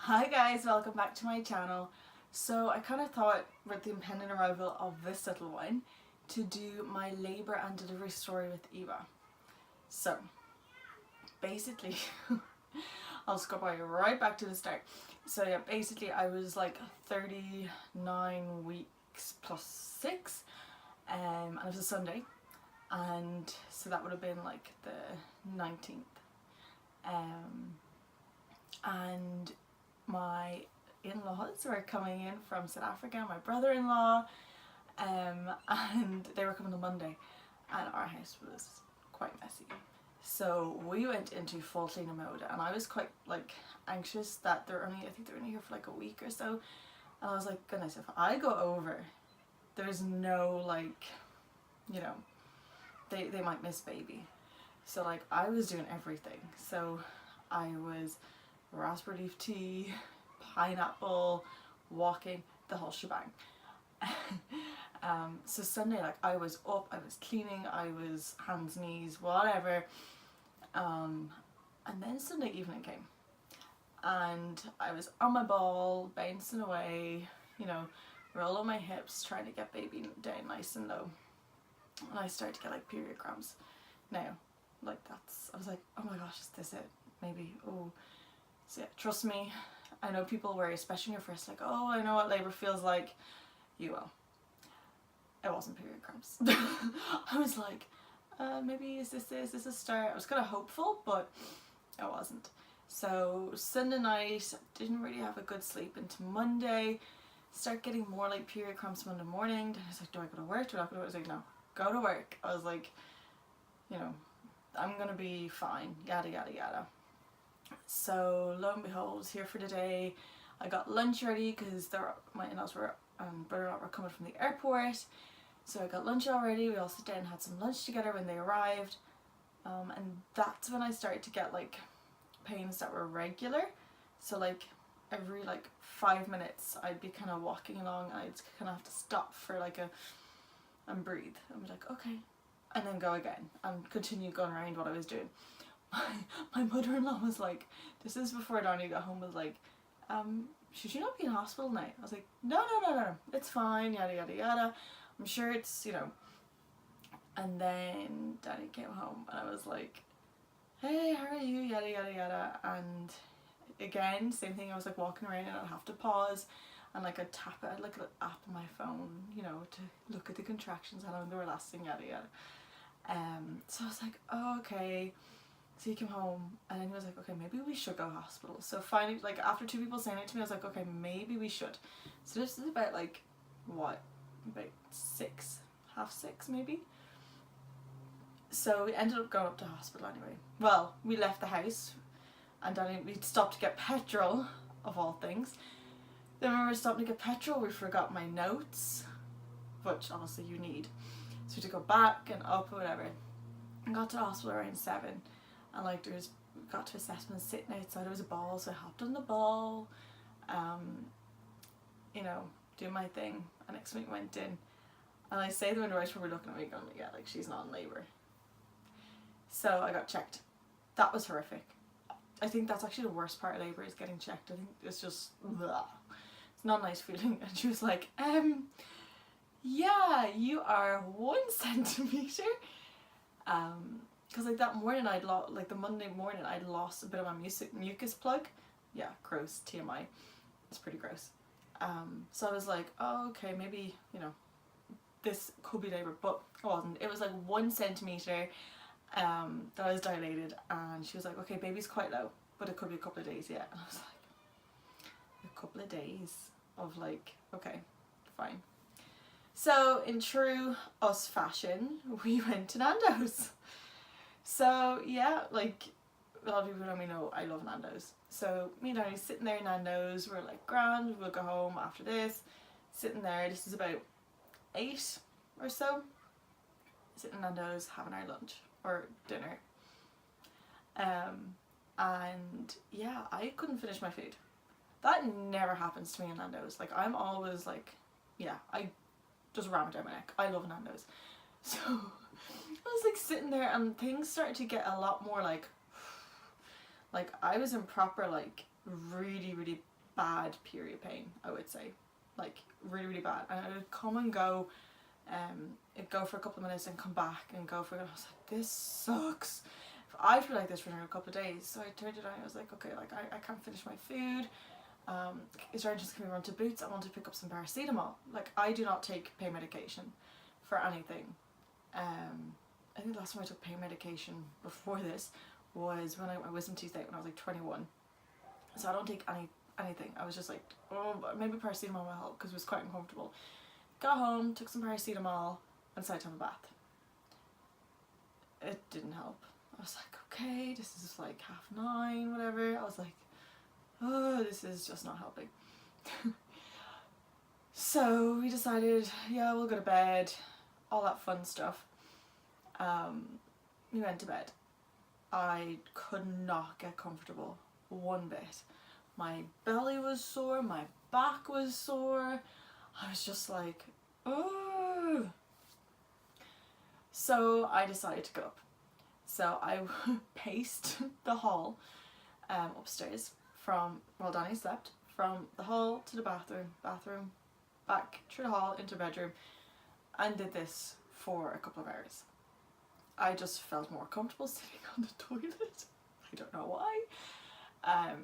Hi guys, welcome back to my channel. So I kind of thought with the impending arrival of this little one to do my labour and delivery story with Eva. So basically, I'll just go right back to the start. So yeah, basically I was like 39 weeks plus 6 and it was a Sunday, and so that would have been like the 19th. And my in-laws were coming in from South Africa, my brother-in-law, and they were coming on Monday, and our house was quite messy. So we went into full cleaning mode, and I was quite like anxious that I think they're only here for like a week or so, and I was like, goodness, if I go over, there's no like, you know, they might miss baby. So like I was doing everything. So I was raspberry leaf tea, pineapple, walking, the whole shebang. So Sunday, like I was up, I was cleaning, I was hands, knees, whatever. And then Sunday evening came, and I was on my ball, bouncing away, you know, rolling my hips, trying to get baby down nice and low. And I started to get like period cramps. Now, like I was like, oh my gosh, is this it? Maybe, oh. So yeah, trust me, I know people worry, especially when you're first, like, oh, I know what labour feels like. You will. It wasn't period cramps. I was like, maybe is this a start? I was kind of hopeful, but it wasn't. So Sunday night, didn't really have a good sleep into Monday. Start getting more like period cramps Monday morning. Then I was like, do I go to work? Do I not go to work? I was like, no, go to work. I was like, you know, I'm gonna be fine, yada yada yada. So lo and behold, here for the day. I got lunch ready because my in-laws were brother-in-law were coming from the airport. So I got lunch all ready. We all sat down and had some lunch together when they arrived. And that's when I started to get like pains that were regular. So like every like 5 minutes I'd be kind of walking along, and I'd kind of have to stop for like and breathe and be like, okay, and then go again and continue going around what I was doing. My mother-in-law was like, this is before Donnie got home, was like, should you not be in hospital now? I was like, no, it's fine, yada yada yada, I'm sure it's, you know. And then Danny came home and I was like, hey, how are you, yada yada yada. And again, same thing, I was like walking around and I'd have to pause and like I'd tap it, I'd like an app on my phone, you know, to look at the contractions, how long they were lasting, yada yada. So I was like, oh, okay. So he came home and then he was like, okay, maybe we should go to hospital. So finally, like after 2 people saying it to me, I was like, okay, maybe we should. So this is about like, what, about 6, half 6 maybe. So we ended up going up to hospital anyway. Well, we left the house and then we'd stopped to get petrol, of all things. Then when we were stopping to get petrol, we forgot my notes, which obviously you need. So we had to go back and up or whatever. I got to the hospital around 7. And like got to assessment sitting outside, there was a ball, so I hopped on the ball, you know, doing my thing. And next week went in, and I say the midwives were looking at me going, yeah, like she's not in labour. So I got checked. That was horrific. I think that's actually the worst part of labour, is getting checked. I think it's just, blah. It's not a nice feeling. And she was like, yeah, you are 1 centimetre. Because like that morning the Monday morning I'd lost a bit of my mucus plug. Yeah, gross, TMI. It's pretty gross. So I was like, oh, okay, maybe, you know, this could be labour, but it wasn't. It was like 1 centimetre that I was dilated, and she was like, okay, baby's quite low, but it could be a couple of days yet. And I was like, a couple of days of like, okay, fine. So in true us fashion, we went to Nando's. So yeah, like a lot of people know me know I love Nando's. So me and Danny sitting there in Nando's, we're like, grand, we'll go home after this. Sitting there, this is about 8 or so. Sitting in Nando's having our lunch or dinner. And yeah, I couldn't finish my food. That never happens to me in Nando's. Like I'm always like, yeah, I just ram it down my neck. I love Nando's. So I was like sitting there and things started to get a lot more like I was in proper like really bad period pain, I would say, like really really bad, and it would come and go. It'd go for a couple of minutes and come back and go for it. I was like, this sucks. I feel like this for a couple of days. So I turned it on. I was like, okay, like I can't finish my food. Is there just gonna run to Boots? I want to pick up some paracetamol. Like, I do not take pain medication for anything. I think the last time I took pain medication before this was when I got my wisdom teeth out when I was like 21. So I don't take anything. I was just like, oh, maybe paracetamol will help because it was quite uncomfortable. Got home, took some paracetamol, and decided to have a bath. It didn't help. I was like, okay, this is like 9:30, whatever. I was like, oh, this is just not helping. So we decided, yeah, we'll go to bed, all that fun stuff. We went to bed. I could not get comfortable one bit. My belly was sore, my back was sore. I was just like, oh. So I decided to go up. So I paced the hall upstairs from, while Danny slept, from the hall to the bathroom, back through the hall into the bedroom, and did this for a couple of hours. I just felt more comfortable sitting on the toilet. I don't know why.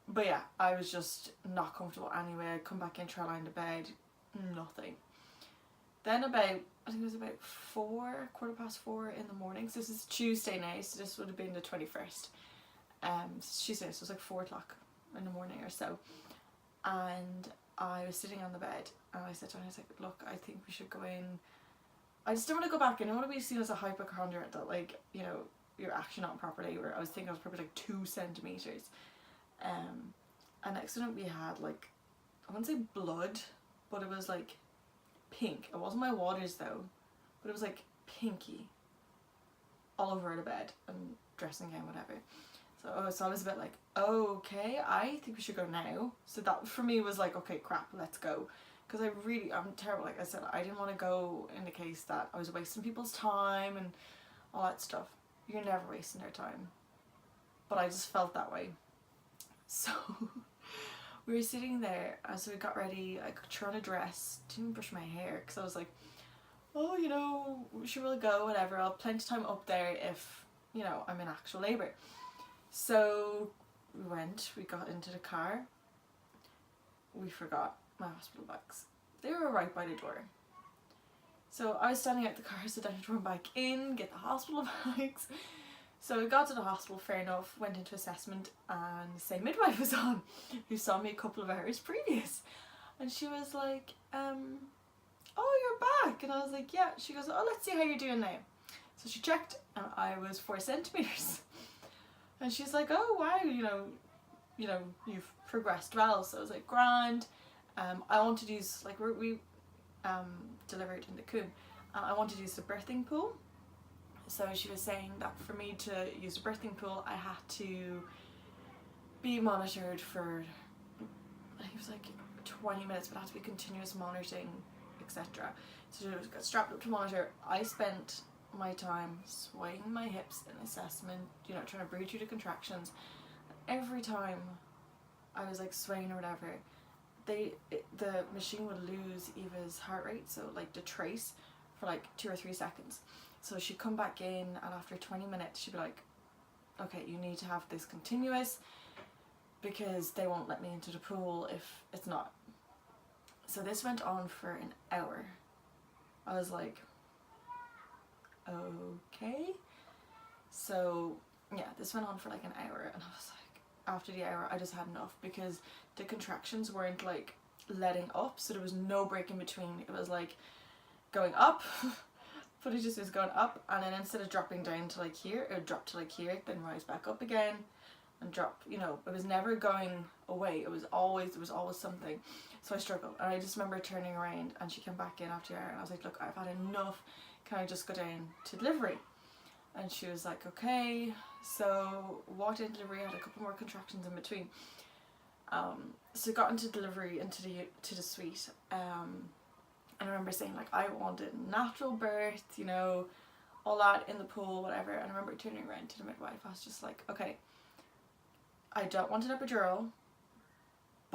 But yeah, I was just not comfortable anyway. I'd come back in, try to lie in the bed, nothing. Then about, I think it was about 4:15 in the morning. So this is Tuesday now, so this would have been the 21st. Tuesday, so it was like 4 o'clock in the morning or so. And I was sitting on the bed and I said to her, I was like, look, I think we should go in. I just don't want to go back in. I don't want to be seen as a hypochondriac that, like, you know, you're actually not properly, where I was thinking I was probably like 2 centimetres. And next to it we had like, I wouldn't say blood, but it was like pink. It wasn't my waters though, but it was like pinky all over the bed and dressing gown, whatever. So I was a bit like, okay, I think we should go now. So that for me was like, okay, crap, let's go. Because I'm terrible. Like I said, I didn't want to go in the case that I was wasting people's time and all that stuff. You're never wasting their time. But I just felt that way. So we were sitting there, so we got ready. I threw on a dress, didn't even brush my hair because I was like, oh, you know, we should really go, whatever. I'll have plenty of time up there if, you know, I'm in actual labour. So we got into the car. We forgot my hospital bags. They were right by the door. So I was standing at the car, so then I had to run back in, get the hospital bags. So we got to the hospital, fair enough, went into assessment, and the same midwife was on, who saw me a couple of hours previous. And she was like, oh, you're back. And I was like, yeah. She goes, oh, let's see how you're doing now. So she checked, and I was 4 centimetres. And she's like, oh, wow, you know, you've progressed well. So I was like, grand. I wanted to use, like, we delivered in the Coombe, and I wanted to use the birthing pool. So she was saying that for me to use the birthing pool, I had to be monitored for, I think it was like 20 minutes, but it had to be continuous monitoring, etc. So I got strapped up to monitor. I spent my time swaying my hips in assessment, you know, trying to breathe through the contractions. Every time I was like swaying or whatever, the machine would lose Eva's heart rate, so like the trace, for like 2 or 3 seconds. So she'd come back in, and after 20 minutes she'd be like, okay, you need to have this continuous because they won't let me into the pool if it's not. So this went on for an hour. I was like, okay. So yeah, this went on for like an hour, and I was like, after the hour I just had enough because the contractions weren't like letting up, so there was no break in between. It was like going up but it just was going up, and then instead of dropping down to like here, it would drop to like here, then rise back up again and drop, you know. It was never going away. There was always something. So I struggled, and I just remember turning around, and she came back in after an hour, and I was like, look, I've had enough, can I just go down to delivery? And she was like, okay. So walked into delivery, had a couple more contractions in between. So got into delivery, to the suite. And I remember saying, like, I wanted natural birth, you know, all that in the pool, whatever. And I remember turning around to the midwife. I was just like, okay, I don't want an epidural.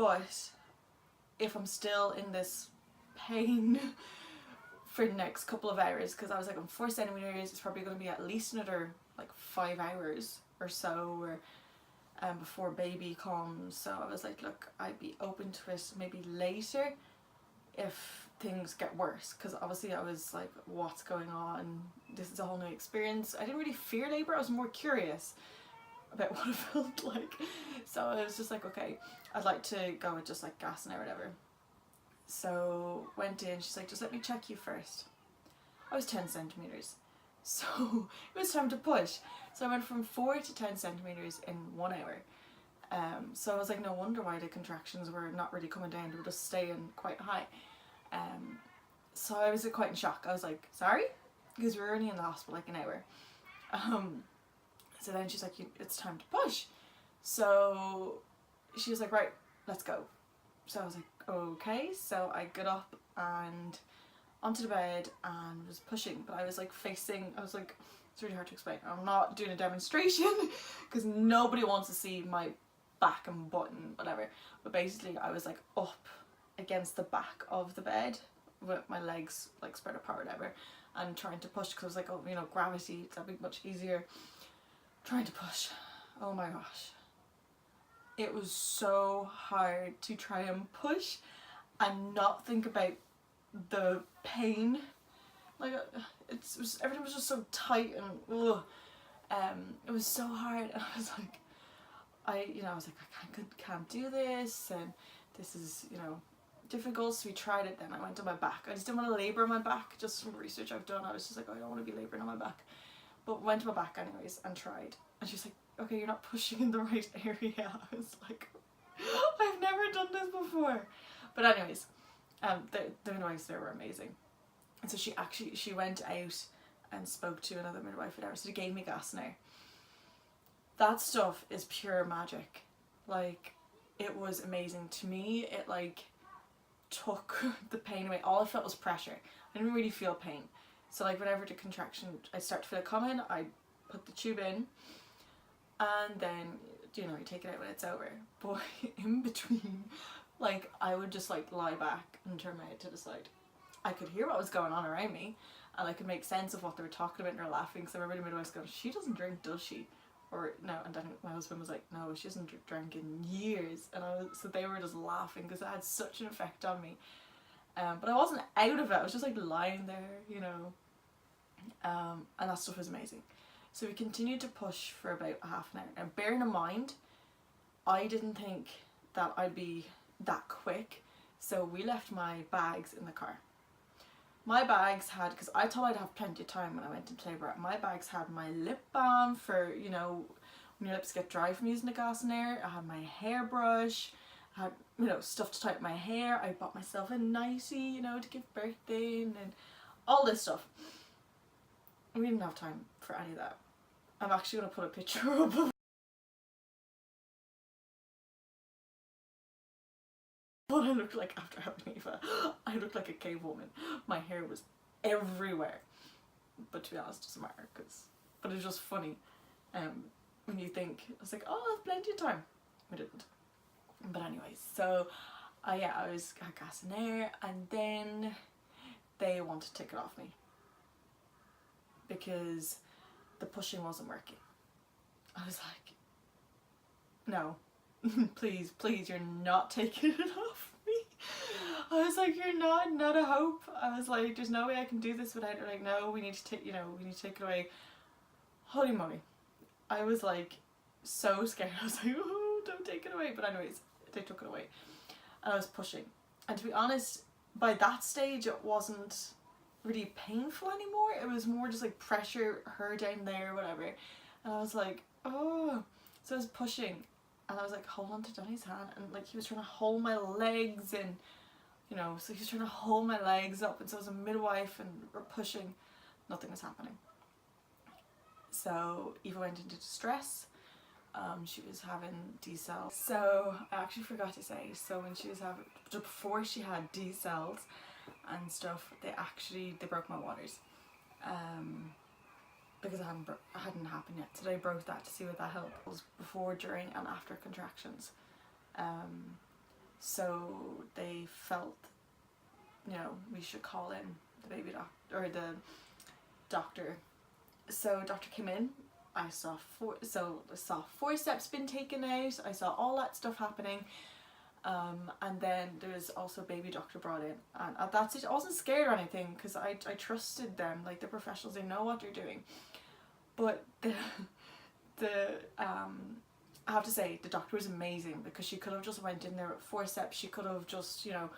But if I'm still in this pain for the next couple of hours, because I was like, I'm 4 centimeters, it's probably going to be at least another like 5 hours or so, or before baby comes. So I was like, look, I'd be open to it maybe later if things get worse, because obviously I was like, what's going on, this is a whole new experience. I didn't really fear labour, I was more curious about what it felt like. So I was just like, okay, I'd like to go with just like gas and or whatever. So went in, she's like, just let me check you first. I was 10 centimetres, so it was time to push. So I went from 4 to 10 centimetres in 1 hour. So I was like, no wonder why the contractions were not really coming down, they were just staying quite high. So I was quite in shock. I was like, sorry? Because we were only in the hospital like an hour. So then she's like, it's time to push. So she was like, right, let's go. So I was like, okay. So I got up and onto the bed and was pushing, but I was like facing, I was like, it's really hard to explain. I'm not doing a demonstration because nobody wants to see my back and butt and whatever. But basically I was like up against the back of the bed with my legs like spread apart or whatever, and trying to push, because I was like, oh, you know, gravity, that'd be much easier. Trying to push. Oh my gosh. It was so hard to try and push and not think about the pain. Like everything was just so tight and ugh. It was so hard, and I was like, I was like, I can't do this, and this is, you know, difficult. So we tried it. Then I went on my back. I just didn't want to labour on my back. Just from research I've done, I was just like, oh, I don't want to be labouring on my back. But went to my back anyways and tried. And she's like, okay, you're not pushing in the right area. I was like, I've never done this before. But anyways, the midwives there were amazing. And so she went out and spoke to another midwife or whatever. So they gave me gas now. That stuff is pure magic. Like, it was amazing. To me, it like took the pain away. All I felt was pressure. I didn't really feel pain. So like whenever the contraction, I start to feel it coming, I put the tube in, and then, you know, you take it out when it's over. But in between, like, I would just like lie back and turn my head to the side. I could hear what was going on around me, and I could make sense of what they were talking about, and they're laughing. So I remember the midwife going, she doesn't drink, does she? Or no, and then my husband was like, no, she hasn't drank in years. And so they were just laughing because it had such an effect on me. But I wasn't out of it, I was just like lying there, you know. And that stuff was amazing. So we continued to push for about half an hour. And bearing in mind, I didn't think that I'd be that quick. So we left my bags in the car. My bags had, because I thought I'd have plenty of time when I went into labour, my bags had my lip balm for, you know, when your lips get dry from using the gas and air. I had my hairbrush, I had, you know, stuff to tighten my hair. I bought myself a nightie, you know, to give birth in, and all this stuff. We didn't have time for any of that. I'm actually going to put a picture up of what I looked like after having Eva. I looked like a cave woman. My hair was everywhere. But to be honest, it doesn't matter, but it was just funny. When you think, I was like, oh, I have plenty of time. We didn't. But anyways, so yeah, I had gas and air, and then they wanted to take it off me because the pushing wasn't working. I was like, no, please, you're not taking it off me. I was like, you're not a hope. I was like, there's no way I can do this without it. Like, no, we need to take, you know, we need to take it away. Holy moly. I was like so scared. I was like, oh, don't take it away. But anyways, they took it away. And I was pushing. And to be honest, by that stage, it wasn't really painful anymore. It was more just like pressure, her down there, whatever. And I was like, oh. So I was pushing. And I was like, hold on to Johnny's hand. And like, he was trying to hold my legs, and, you know, so he was trying to hold my legs up. And so I was a midwife, and we're pushing. Nothing was happening. So Eva went into distress. She was having D-cells. So I actually forgot to say, so when she was having, before she had D-cells and stuff, they broke my waters. Because it hadn't happened yet. So they broke that to see what that helped. It was before, during and after contractions. So they felt, you know, we should call in the baby doctor, or the doctor. So doctor came in. I saw forceps been taken out. I saw all that stuff happening. And then there was also a baby doctor brought in, and that's it. I wasn't scared or anything because I trusted them, like the professionals. They know what they're doing. But the I have to say the doctor was amazing, because she could have just went in there with forceps. She could have just, you know,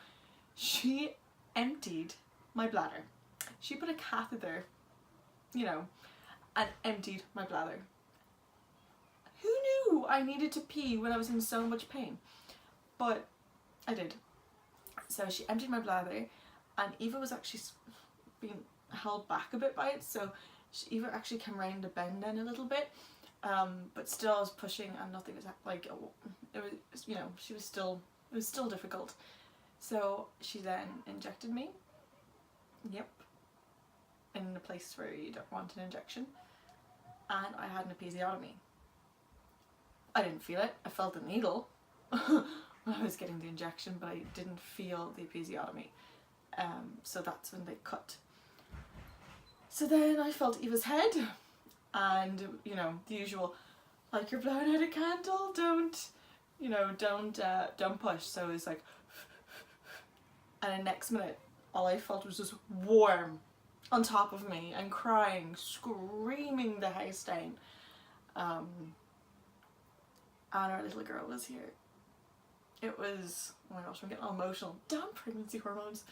she emptied my bladder. She put a catheter, you know, and emptied my bladder. Who knew I needed to pee when I was in so much pain? But I did. So she emptied my bladder, and Eva was actually being held back a bit by it, so Eva actually came around the bend then a little bit, but still I was pushing and nothing was like, it was, you know, it was still difficult. So she then injected me, yep, in a place where you don't want an injection, and I had an episiotomy. I didn't feel it. I felt the needle when I was getting the injection, but I didn't feel the episiotomy. So that's when they cut. So then I felt Eva's head, and, you know, the usual, like, you're blowing out a candle, don't push. So it was like, and the next minute all I felt was just warm on top of me, and crying, screaming the house down. And our little girl was here. It was, oh my gosh, I'm getting all emotional. Damn pregnancy hormones.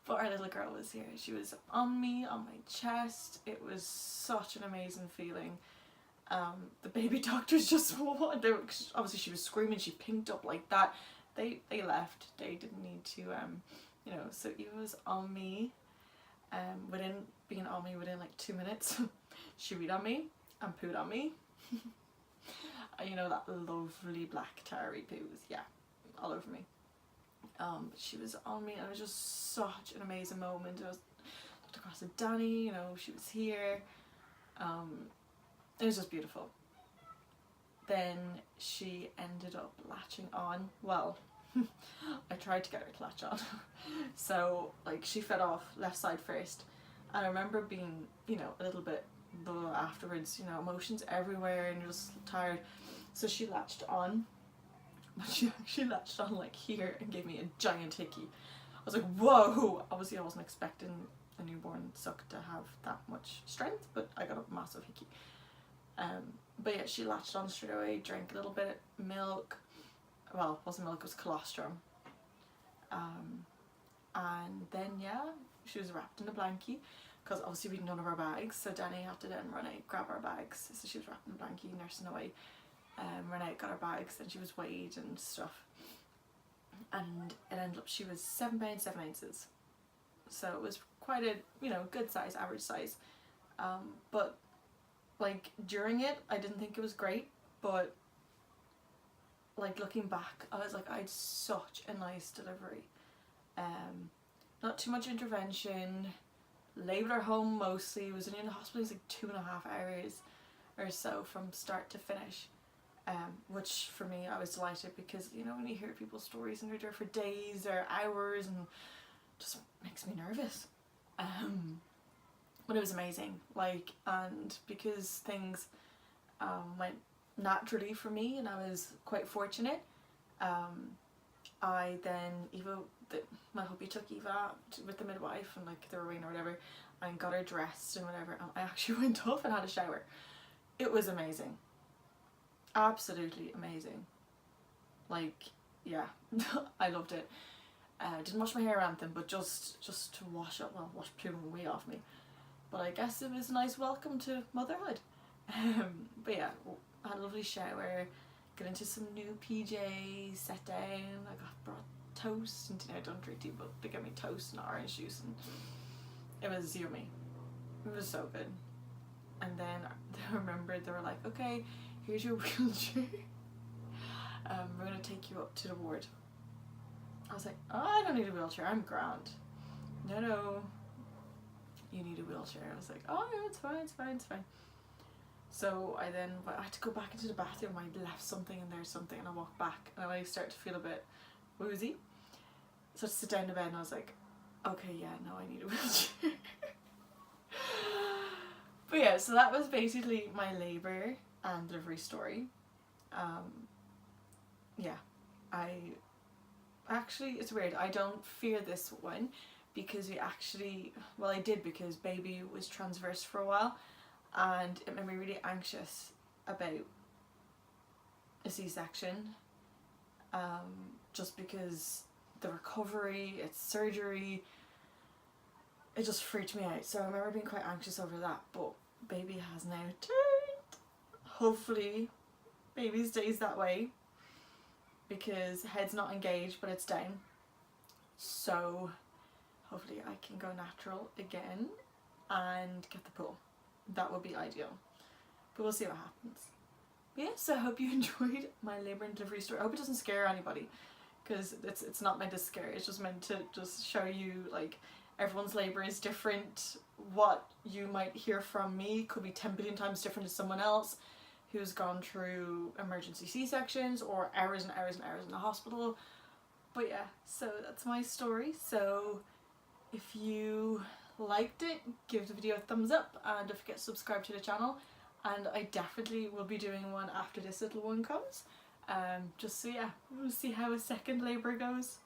But our little girl was here. She was on me, on my chest. It was such an amazing feeling. The baby doctors just, obviously she was screaming, she pinked up like that. They left. They didn't need to, you know, so Eva was on me. Within being on me within like 2 minutes, she read on me and pooed on me. You know, that lovely black tarry poos, yeah, all over me. She was on me, and it was just such an amazing moment. I was looked across at Danny, you know, she was here. It was just beautiful. Then she ended up latching on. Well, I tried to get her to latch on. So, like, she fed off left side first, and I remember being, you know, a little bit afterwards, you know, emotions everywhere and just tired. So she latched on, but she actually latched on like here and gave me a giant hickey. I was like, whoa! Obviously I wasn't expecting a newborn suck to have that much strength, but I got a massive hickey. But yeah, she latched on straight away, drank a little bit of milk. Well, it wasn't milk, it was colostrum. And then, yeah, she was wrapped in a blankie, because obviously we had none of our bags, so Danny had to then run out, grab our bags. So she was wrapped in a blankie, nursing away. Ran out, got our bags, then she was weighed and stuff. And it ended up, she was 7 pounds 7 ounces. So it was quite a, you know, good size, average size. But like during it, I didn't think it was great, but like looking back, I was like, I had such a nice delivery. Not too much intervention. Laboured her home mostly. Was in the hospital, it was like 2.5 hours or so from start to finish. Which for me, I was delighted, because, you know, when you hear people's stories and they're there for days or hours, and it just makes me nervous. But it was amazing, like, and because things went naturally for me and I was quite fortunate, I then, my hubby took Eva with the midwife and like the Rowena or whatever, and got her dressed and whatever, and I actually went off and had a shower. It was amazing. Absolutely amazing. Like, yeah, I loved it. Didn't wash my hair or anything, but just to wash plume away off me. But I guess it was a nice welcome to motherhood. But yeah, I had a lovely shower, got into some new PJs, sat down, I brought toast, and I don't drink tea, but they gave me toast and orange juice, and it was yummy. It was so good. And then I remember they were like, okay, here's your wheelchair. We're going to take you up to the ward. I was like, oh, I don't need a wheelchair, I'm grand. No, you need a wheelchair. I was like, oh no, it's fine. So I had to go back into the bathroom. I left something in there, and I walked back, and I started to feel a bit woozy. So I sit down in bed, and I was like, okay, yeah, no, I need a wheelchair. But yeah, so that was basically my labour and delivery story. Yeah, I actually, it's weird, I don't fear this one because I did, because baby was transverse for a while, and it made me really anxious about a C-section, just because the recovery, it's surgery, it just freaked me out. So I remember being quite anxious over that, but baby has now turned. Hopefully baby stays that way, because head's not engaged but it's down, so hopefully I can go natural again and get the pull. That would be ideal, but we'll see what happens. But yeah, so I hope you enjoyed my labour and delivery story. I hope it doesn't scare anybody, because it's not meant to scare, it's just meant to just show you, like, everyone's labour is different. What you might hear from me could be 10 billion times different to someone else who's gone through emergency C-sections or hours and hours and hours in the hospital. But yeah, so that's my story. So if you liked it, give the video a thumbs up, and don't forget to subscribe to the channel, and I definitely will be doing one after this little one comes. Just so yeah, we'll see how a second labour goes.